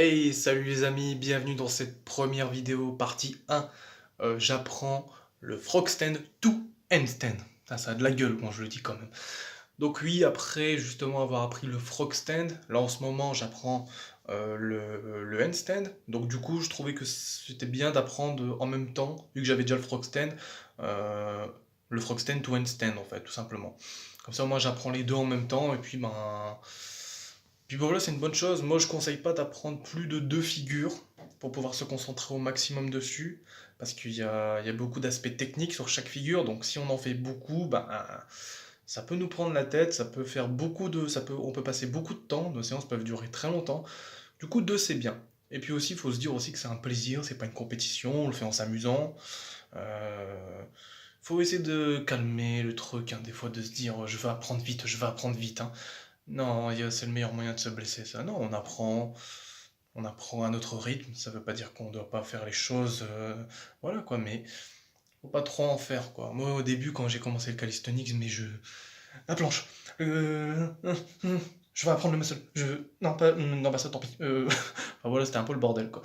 Hey, salut les amis, bienvenue dans cette première vidéo, partie 1. J'apprends le frog stand to handstand. Ça a de la gueule quand je le dis quand même. Donc oui, après justement avoir appris le frog stand, là en ce moment j'apprends le handstand. Donc du coup je trouvais que c'était bien d'apprendre en même temps, vu que j'avais déjà euh, le frog stand to handstand en fait, tout simplement. Comme ça moi j'apprends les deux en même temps et puis voilà, c'est une bonne chose. Moi, je conseille pas d'apprendre plus de deux figures pour pouvoir se concentrer au maximum dessus, parce qu'il y a beaucoup d'aspects techniques sur chaque figure. Donc, si on en fait beaucoup, bah, ça peut nous prendre la tête, ça peut faire on peut passer beaucoup de temps. Nos séances peuvent durer très longtemps. Du coup, deux, c'est bien. Et puis aussi, il faut se dire aussi que c'est un plaisir, c'est pas une compétition, on le fait en s'amusant. Euh, Faut essayer de calmer le truc, hein, des fois de se dire je vais apprendre vite, hein. Non, c'est le meilleur moyen de se blesser, ça. Non, on apprend à notre rythme. Ça veut pas dire qu'on doit pas faire les choses, voilà quoi, mais faut pas trop en faire quoi. Moi, au début, quand j'ai commencé le calisthenics, la planche, je vais apprendre le muscle. Non, pas, non, bah ça, tant pis. Enfin voilà, c'était un peu le bordel quoi.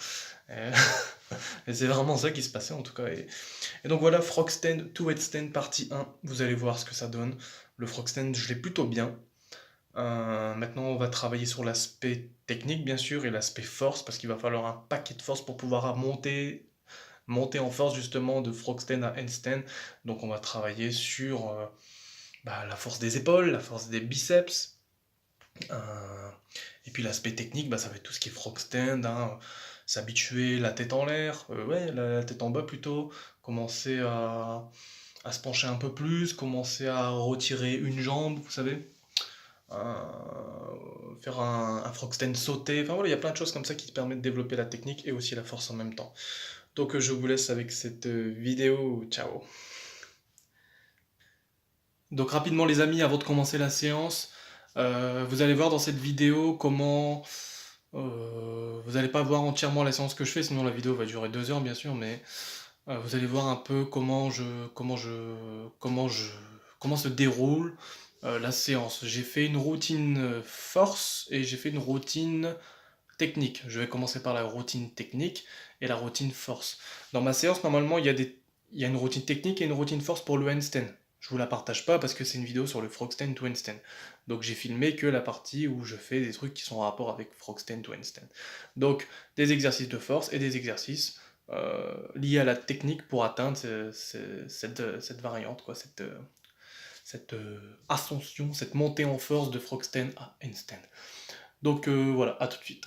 Euh, Et c'est vraiment ça qui se passait en tout cas. Et donc voilà, frog stand, two headstand partie 1. Vous allez voir ce que ça donne. Le frog stand, je l'ai plutôt bien. Maintenant, on va travailler sur l'aspect technique, bien sûr, et l'aspect force, parce qu'il va falloir un paquet de force pour pouvoir monter en force, justement, de frogstand à handstand. Donc, on va travailler sur la force des épaules, la force des biceps. Et puis, l'aspect technique, ça va être tout ce qui est frogstand, hein, s'habituer la tête en l'air, ouais, la tête en bas plutôt, commencer à se pencher un peu plus, commencer à retirer une jambe, vous savez. Faire un frog stand sauté. Enfin voilà, il y a plein de choses comme ça qui te permettent de développer la technique et aussi la force en même temps. Donc je vous laisse avec cette vidéo. Ciao. Donc rapidement les amis, avant de commencer la séance, vous allez voir dans cette vidéo comment... vous n'allez pas voir entièrement la séance que je fais, sinon la vidéo va durer 2 heures bien sûr, mais vous allez voir un peu comment se déroule la séance. J'ai fait une routine force et j'ai fait une routine technique. Je vais commencer par la routine technique et la routine force. Dans ma séance, normalement, il y a une routine technique et une routine force pour le handstand. Je vous la partage pas parce que c'est une vidéo sur le frog stand to handstand. Donc j'ai filmé que la partie où je fais des trucs qui sont en rapport avec frog stand to handstand. Donc des exercices de force et des exercices liés à la technique pour atteindre cette variante, quoi, cette ascension, cette montée en force de frog stand à handstand. Donc voilà, à tout de suite.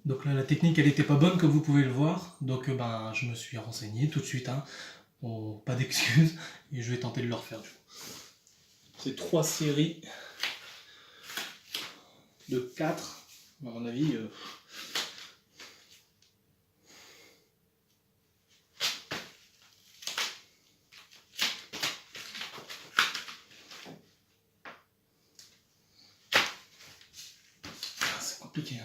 Donc là, la technique, elle était pas bonne, comme vous pouvez le voir. Donc ben, je me suis renseigné tout de suite. Hein. Bon, pas d'excuses. Et je vais tenter de le refaire. C'est 3 séries de 4. À mon avis... c'est compliqué.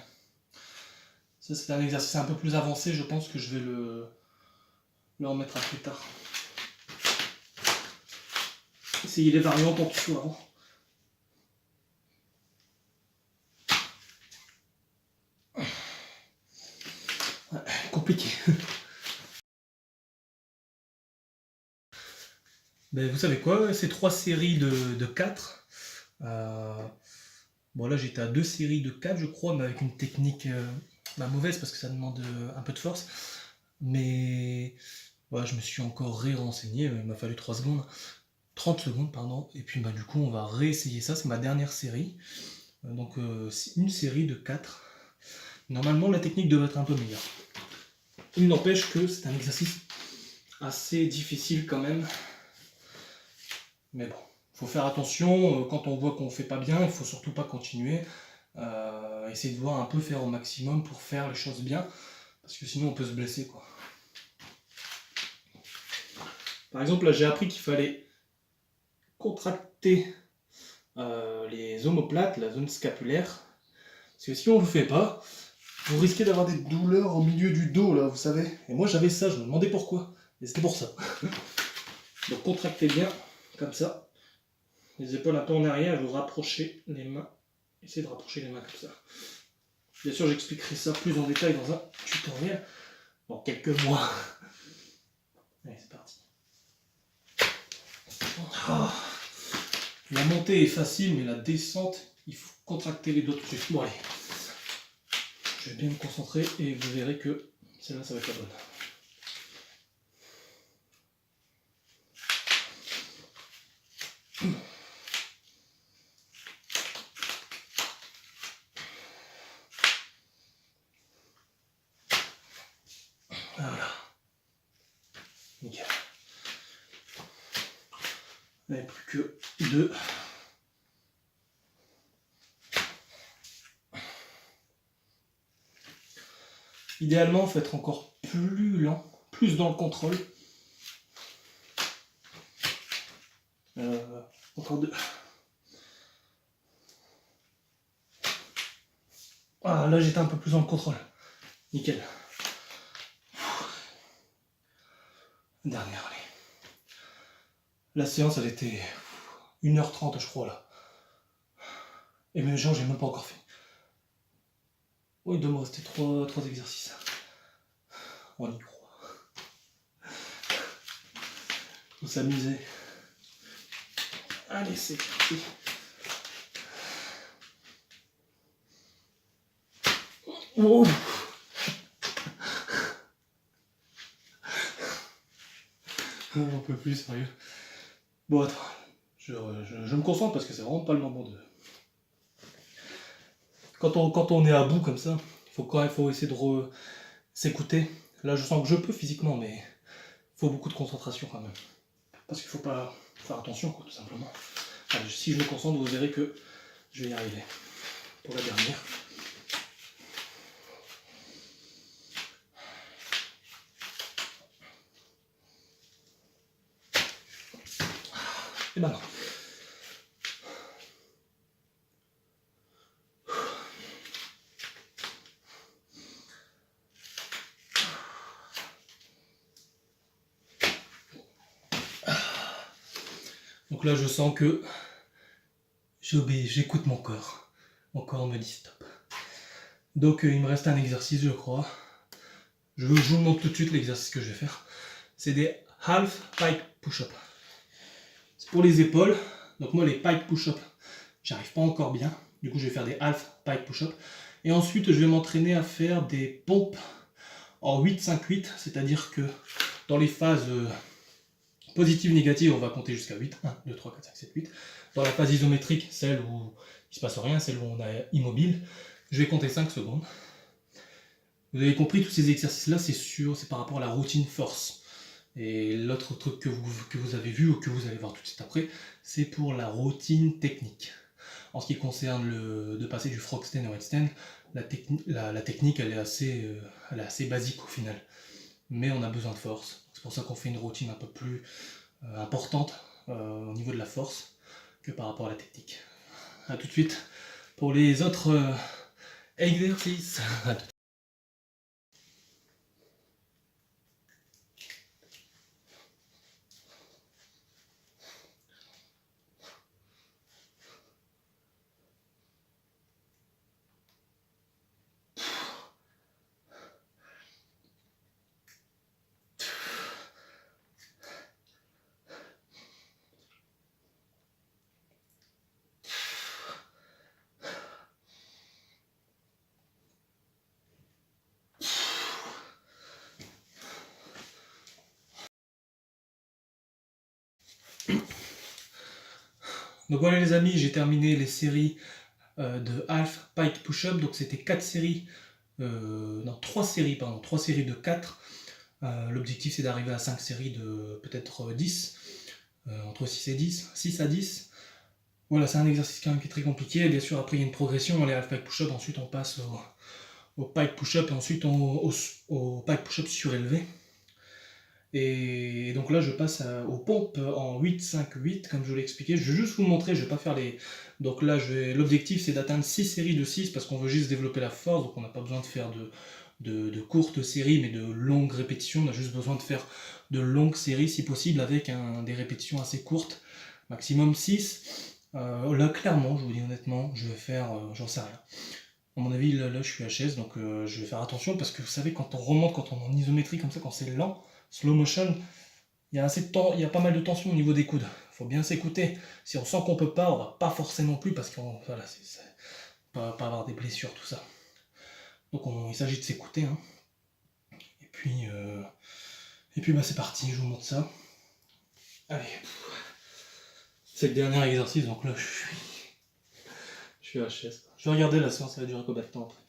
Ça, c'est un exercice un peu plus avancé. Je pense que je vais le remettre à plus tard. Essayer les variantes en dessous avant. Ouais, compliqué. Ben, vous savez quoi, ces 3 séries de 4. Bon là j'étais à 2 séries de 4 je crois, mais avec une technique mauvaise parce que ça demande un peu de force. Mais voilà, je me suis encore renseigné, il m'a fallu 30 secondes, pardon. Et puis du coup on va réessayer ça, c'est ma dernière série. Donc c'est une série de 4. Normalement la technique devrait être un peu meilleure. Il n'empêche que c'est un exercice assez difficile quand même. Mais bon, il faut faire attention, quand on voit qu'on ne fait pas bien, il ne faut surtout pas continuer. Essayer de voir un peu, faire au maximum pour faire les choses bien, parce que sinon on peut se blesser, quoi. Par exemple, là j'ai appris qu'il fallait contracter les omoplates, la zone scapulaire, parce que si on ne le fait pas, vous risquez d'avoir des douleurs au milieu du dos, là, vous savez. Et moi j'avais ça, je me demandais pourquoi, et c'était pour ça. Donc contractez bien, comme ça. Les épaules un peu en arrière, vous rapprochez les mains. Essayez de rapprocher les mains comme ça. Bien sûr, j'expliquerai ça plus en détail dans un tutoriel dans quelques mois. Allez, c'est parti. Oh. La montée est facile, mais la descente, il faut contracter les doigts tout de suite. Bon, allez. Je vais bien me concentrer et vous verrez que celle-là, ça va être la bonne. Voilà. Nickel. Il n'y a plus que 2. Idéalement, il faut être encore plus lent, plus dans le contrôle. Encore 2. Ah, là, j'étais un peu plus dans le contrôle. Nickel. Dernière, allez. La séance, elle était 1h30, je crois, là. Et mes jambes, j'ai même pas encore fait. Oui, il doit me rester 3 exercices. On y croit. Faut s'amuser. Allez, c'est parti. Oh. On peut plus, sérieux. Bon, attends. Je me concentre parce que c'est vraiment pas le moment de... Quand on est à bout comme ça, il faut essayer de s'écouter. Là, je sens que je peux physiquement, mais il faut beaucoup de concentration quand même. Parce qu'il faut pas faire attention, quoi, tout simplement. Allez, si je me concentre, vous verrez que je vais y arriver. Pour la dernière. Et maintenant. Donc là, je sens que j'écoute mon corps. Mon corps me dit stop. Donc il me reste un exercice, je crois. Je vous montre tout de suite l'exercice que je vais faire. C'est des half pike push-up. C'est pour les épaules. Donc moi, les pike push-up, j'arrive pas encore bien. Du coup, je vais faire des half pike push-up. Et ensuite, je vais m'entraîner à faire des pompes en 8-5-8. C'est-à-dire que dans les phases positives, négatives, on va compter jusqu'à 8. 1, 2, 3, 4, 5, 7, 8. Dans la phase isométrique, celle où il se passe rien, celle où on est immobile, je vais compter 5 secondes. Vous avez compris, tous ces exercices-là, c'est par rapport à la routine force. Et l'autre truc que vous avez vu ou que vous allez voir tout de suite après, c'est pour la routine technique. En ce qui concerne de passer du frog stand au headstand, la technique elle est assez basique au final. Mais on a besoin de force. C'est pour ça qu'on fait une routine un peu plus importante au niveau de la force que par rapport à la technique. A tout de suite pour les autres exercices. Donc voilà les amis, j'ai terminé les séries de half pike push-up. Donc c'était 4 séries, non 3 séries, pardon, 3 séries de 4. L'objectif c'est d'arriver à 5 séries de peut-être 10, entre 6 et 10, 6 à 10. Voilà, c'est un exercice quand même qui est très compliqué. Bien sûr, après il y a une progression, les half pike push-up, ensuite on passe au pike push-up et ensuite au pike push-up surélevé. Et donc là, je passe aux pompes en 8, 5, 8, comme je vous l'ai expliqué. Je vais juste vous montrer, je vais pas faire les... Donc là, l'objectif, c'est d'atteindre 6 séries de 6, parce qu'on veut juste développer la force, donc on n'a pas besoin de faire de courtes séries, mais de longues répétitions. On a juste besoin de faire de longues séries, si possible, avec des répétitions assez courtes, maximum 6. Là, clairement, je vous dis honnêtement, je vais faire, j'en sais rien. À mon avis, là je suis HS, donc je vais faire attention, parce que vous savez, quand on remonte, quand on est en isométrie comme ça, quand c'est lent, slow motion, il y a il y a pas mal de tension au niveau des coudes. Il faut bien s'écouter. Si on sent qu'on peut pas, on va pas forcer non plus, parce qu'on voilà, pas avoir des blessures, tout ça. Donc il s'agit de s'écouter. Hein. Et puis bah, c'est parti, je vous montre ça. Allez. C'est le dernier exercice, donc là je suis HS. Je vais regarder la séance, ça va durer combien de temps après.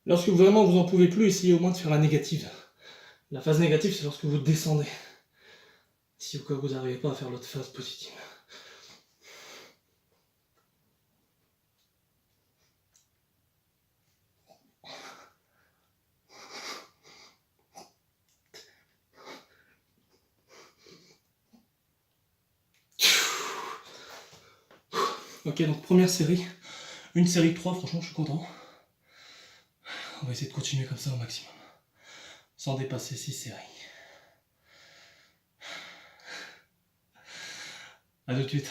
Lorsque vraiment vous en pouvez plus, essayez au moins de faire la négative. La phase négative, c'est lorsque vous descendez. Si au cas où vous n'arrivez pas à faire l'autre phase positive. Ok, donc première série. Une série de 3, franchement, je suis content. On va essayer de continuer comme ça au maximum. Sans dépasser 6 séries. A tout de suite.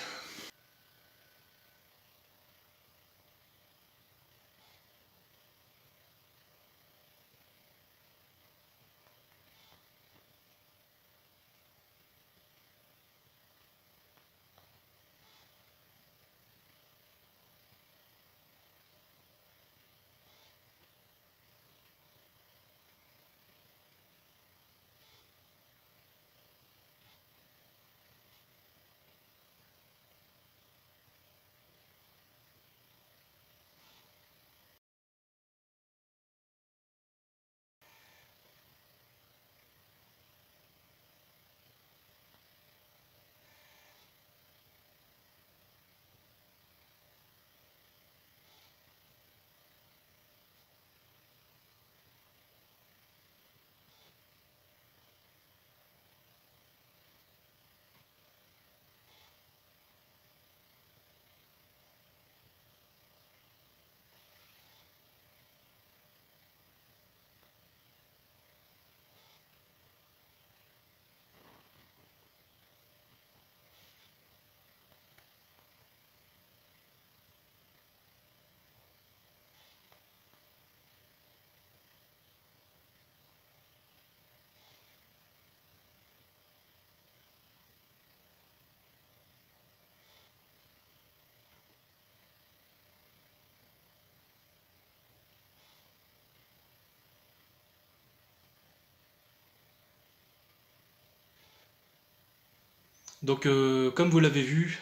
Donc comme vous l'avez vu,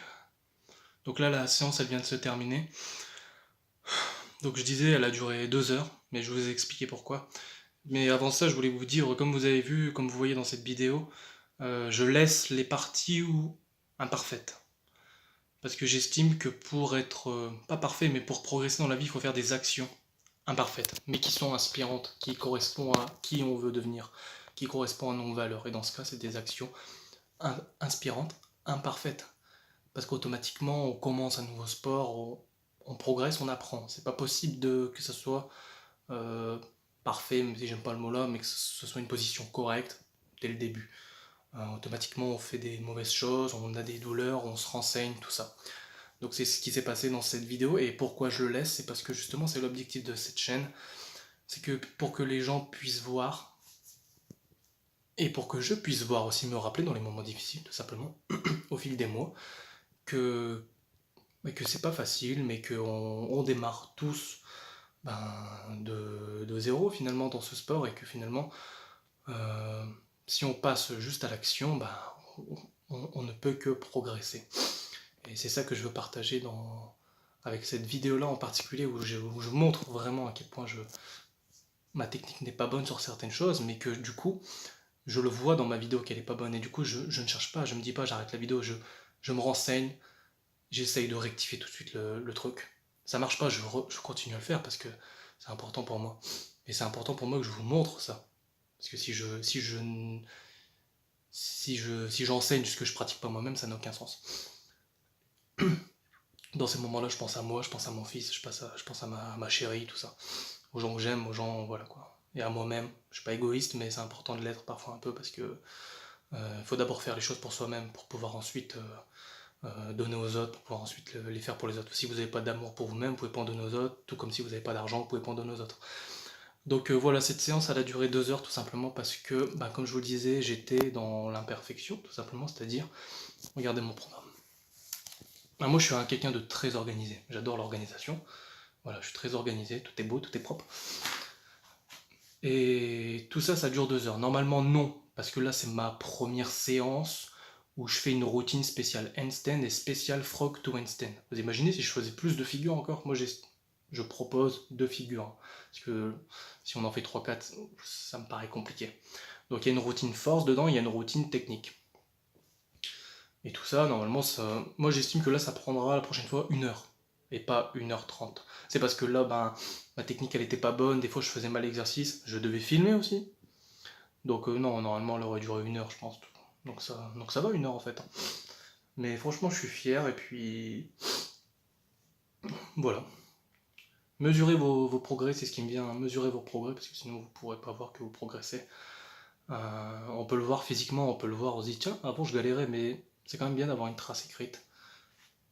donc là la séance elle vient de se terminer. Donc je disais elle a duré 2 heures, mais je vous ai expliqué pourquoi. Mais avant ça je voulais vous dire, comme vous avez vu, comme vous voyez dans cette vidéo, je laisse les parties imparfaites. Parce que j'estime que pour être, pas parfait, mais pour progresser dans la vie, il faut faire des actions imparfaites, mais qui sont inspirantes, qui correspondent à qui on veut devenir, qui correspondent à nos valeurs. Et dans ce cas, c'est des actions inspirantes, imparfaites. Parce qu'automatiquement, on commence un nouveau sport, on progresse, on apprend. C'est pas possible que ce soit euh, parfait, même si j'aime pas le mot là, mais que ce soit une position correcte dès le début. Automatiquement, on fait des mauvaises choses, on a des douleurs, on se renseigne, tout ça. Donc c'est ce qui s'est passé dans cette vidéo, et pourquoi je le laisse, c'est parce que justement c'est l'objectif de cette chaîne, c'est que pour que les gens puissent voir, et pour que je puisse voir aussi, me rappeler dans les moments difficiles, tout simplement, au fil des mois, que, que c'est pas facile, mais qu'on démarre tous de zéro finalement dans ce sport, et que finalement, euh, si on passe juste à l'action, on ne peut que progresser. Et c'est ça que je veux partager avec cette vidéo-là en particulier, où je montre vraiment à quel point ma technique n'est pas bonne sur certaines choses, mais que du coup, je le vois dans ma vidéo qu'elle est pas bonne, et du coup, je ne cherche pas, je me dis pas j'arrête la vidéo, je me renseigne, j'essaye de rectifier tout de suite le truc. Ça marche pas, je continue à le faire parce que c'est important pour moi. Et c'est important pour moi que je vous montre ça. Parce que si j'enseigne ce que je pratique pas moi-même, ça n'a aucun sens. Dans ces moments-là, je pense à moi, je pense à mon fils, je pense à ma chérie, tout ça. Aux gens que j'aime, aux gens, voilà quoi. Et à moi-même. Je suis pas égoïste, mais c'est important de l'être parfois un peu parce que faut d'abord faire les choses pour soi-même pour pouvoir ensuite donner aux autres, pour pouvoir ensuite les faire pour les autres. Si vous n'avez pas d'amour pour vous-même, vous pouvez pas en donner aux autres, tout comme si vous n'avez pas d'argent, vous pouvez pas en donner aux autres. Donc voilà, cette séance, elle a duré 2 heures tout simplement parce que, comme je vous le disais, j'étais dans l'imperfection, tout simplement, c'est-à-dire, regardez mon programme. Moi, je suis quelqu'un de très organisé, j'adore l'organisation. Voilà, je suis très organisé, tout est beau, tout est propre. Et tout ça, ça dure 2 heures. Normalement, non, parce que là, c'est ma première séance où je fais une routine spéciale handstand et spéciale frog to handstand. Vous imaginez si je faisais plus de figures encore? Moi, je propose 2 figures. Parce que si on en fait 3-4, ça me paraît compliqué. Donc il y a une routine force dedans, il y a une routine technique. Et tout ça, normalement, moi j'estime que là, ça prendra la prochaine fois 1 heure. Et pas 1h30. C'est parce que là, ma technique, elle était pas bonne. Des fois, je faisais mal l'exercice. Je devais filmer aussi. Donc non, normalement, elle aurait duré 1 heure, je pense. Donc ça va 1 heure en fait. Mais franchement, je suis fier. Et puis, voilà. Mesurez vos progrès, c'est ce qui me vient. Mesurez vos progrès, parce que sinon, vous ne pourrez pas voir que vous progressez. On peut le voir physiquement, on peut le voir, on se dit, tiens, avant je galérais, mais c'est quand même bien d'avoir une trace écrite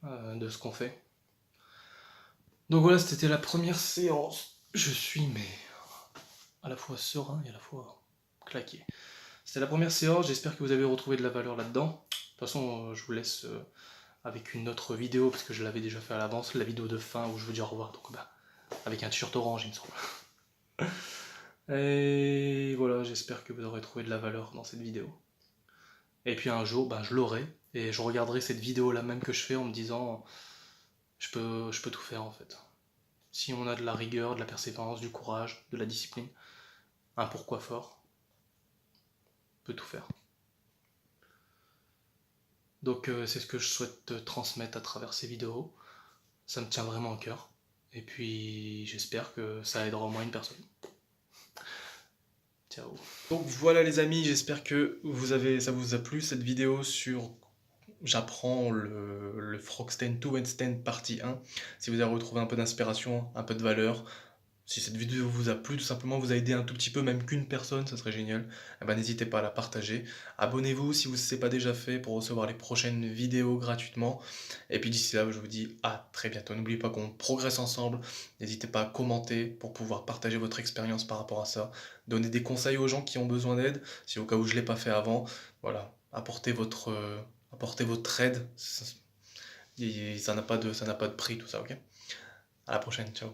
de ce qu'on fait. Donc voilà, c'était la première séance. Je suis, mais à la fois serein et à la fois claqué. C'était la première séance, j'espère que vous avez retrouvé de la valeur là-dedans. De toute façon, je vous laisse avec une autre vidéo, parce que je l'avais déjà fait à l'avance, la vidéo de fin où je vous dis au revoir. Donc avec un t-shirt orange, il me semble. Et voilà, j'espère que vous aurez trouvé de la valeur dans cette vidéo. Et puis un jour, je l'aurai, et je regarderai cette vidéo là même que je fais en me disant, je peux tout faire en fait. Si on a de la rigueur, de la persévérance, du courage, de la discipline, un pourquoi fort, on peut tout faire. Donc c'est ce que je souhaite transmettre à travers ces vidéos. Ça me tient vraiment au cœur. Et puis j'espère que ça aidera au moins une personne. Ciao. Donc voilà les amis, j'espère que ça vous a plu cette vidéo sur j'apprends le Frogstand to Handstand partie 1. Si vous avez retrouvé un peu d'inspiration, un peu de valeur, si cette vidéo vous a plu, tout simplement vous a aidé un tout petit peu, même qu'une personne, ça serait génial, n'hésitez pas à la partager. Abonnez-vous si ce n'est pas déjà fait pour recevoir les prochaines vidéos gratuitement. Et puis d'ici là, je vous dis à très bientôt. N'oubliez pas qu'on progresse ensemble. N'hésitez pas à commenter pour pouvoir partager votre expérience par rapport à ça. Donner des conseils aux gens qui ont besoin d'aide, si au cas où je ne l'ai pas fait avant. Voilà, apportez votre aide. Ça n'a pas de prix tout ça, ok? À la prochaine, ciao.